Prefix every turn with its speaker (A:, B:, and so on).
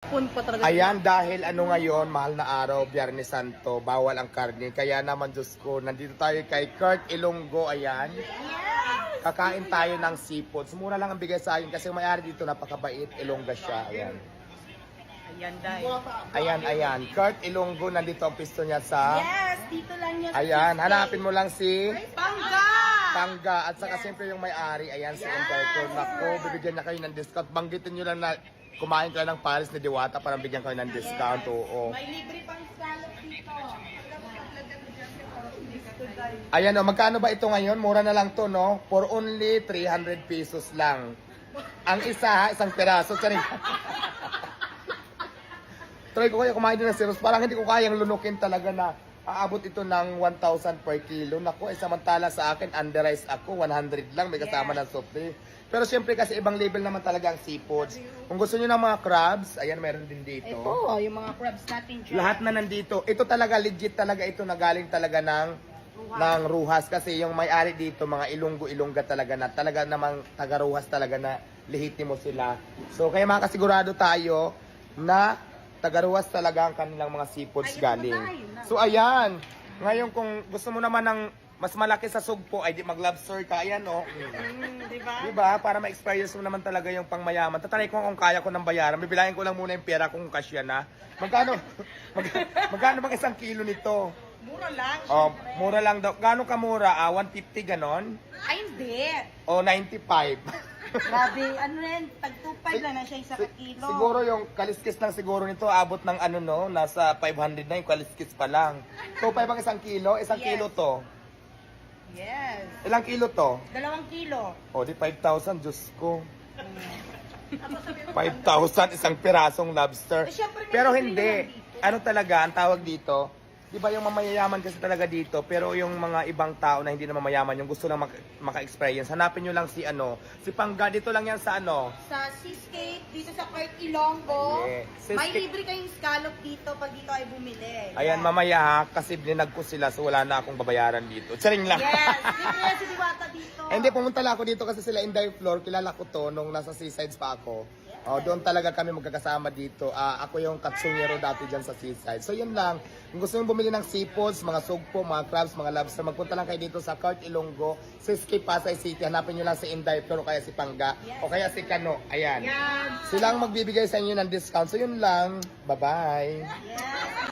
A: Pa talaga.
B: Ayan, dahil ano ngayon, mahal na araw, Biyernes Santo, bawal ang karne. Kaya naman, Diyos ko, nandito tayo kay Kurt Ilonggo, ayan. Kakain tayo ng seafood. Mura lang ang bigay sa akin kasi yung may-ari dito napakabait, Ilongga siya, ayan.
A: Ayan, Day.
B: Ayan. Kurt Ilonggo, nandito ang pisto niya sa...
A: Yes, dito lang yan.
B: Ayan, hanapin mo lang si...
A: Pangga!
B: Pangga. At saka siyempre yung may-ari, ayan, si Umberto. Naku, bibigyan niya kayo ng discount. Banggitin nyo lang na kumain ka ng Paris ni Diwata para bigyan kayo ng discount. Oo.
A: May libre pang scallop dito.
B: Ayan o, magkano ba ito ngayon? Mura na lang to, no? For only 300 pesos lang. Ang isa, isang peraso. Charing. Try ko kaya kumain din ng syrups. Parang hindi ko kayang lunukin talaga na aabot ito ng 1,000 per kilo. Naku, samantala sa akin, underize ako. 100 lang, may kasama ng sope. Pero syempre kasi ibang level naman talaga ang seafoods. Kung gusto niyo ng mga crabs, ayan, meron din dito.
A: Ito, yung mga crabs natin dyan.
B: Lahat na nandito. Ito talaga, legit talaga ito na galing talaga ng Ruhas. Kasi yung may-ari dito, mga Ilonggo-Ilongga talaga na. Talaga namang taga-Ruhas talaga na lehitimo sila. So kaya makasigurado tayo na taga-Ruhas talaga ang kanilang mga seafoods galing. So ayan, ngayon kung gusto mo naman ng mas malaki sa sugpo, ay di mag-lobster ka. Ayan o.
A: Diba?
B: Diba? Para ma-experience mo naman talaga yung pangmayaman. Tatry ko kung kaya ko ng bayaran. Bibilangin ko lang muna yung pera kung kasya na. Magkano? Magkano bang isang kilo nito?
A: Mura lang.
B: Oh, mura lang daw. Gano'ng kamura? 150 ganon?
A: Ay, hindi.
B: O 95?
A: Grabe, ano na yan, tag-25 lang na siya isa ka kilo.
B: Siguro yung kaliskis lang siguro nito abot ng ano no, nasa 500 na yung kaliskis pa lang. So 5 ang isang kilo? Isang
A: Yes.
B: kilo to.
A: Yes.
B: Ilang kilo to?
A: 2 kilo.
B: O di 5,000, Diyos ko. 5,000 isang pirasong lobster.
A: Eh, syempre, may
B: Pero
A: libre
B: hindi.
A: naman dito.
B: Ano talaga, ang tawag dito, di ba yung mamayayaman kasi talaga dito, pero yung mga ibang tao na hindi na mamayaman, yung gusto lang maka-experience, hanapin nyo lang si si Pangga, dito lang yan sa
A: Sa cheesecake, dito sa Kurt Ilonggo,
B: Yeah.
A: may
B: Cheesecake.
A: libre kayong scallop dito pag dito ay bumili.
B: Ayan, mamaya ha, kasi binag ko sila, so wala na akong babayaran dito. Charing lang.
A: Yes, libre si Diwata dito.
B: Hindi, pumunta lang ako dito kasi sila Inday Floor, kilala ko to nung nasa Seasides pa ako. Doon talaga kami magkakasama dito. Ako yung katsungero dati dyan sa Seaside. So yun lang, kung gusto nyo bumili ng seafoods, mga sugpo, mga crabs, mga lobster, magpunta lang kayo dito sa Kurt Ilonggo, sa Escape Pasay City. Hanapin nyo lang si Inday Floor o kaya si Pangga o kaya si Kano. Ayan.
A: Yan.
B: Silang magbibigay sa inyo ng discount. So yun lang, bye-bye.
A: Yes.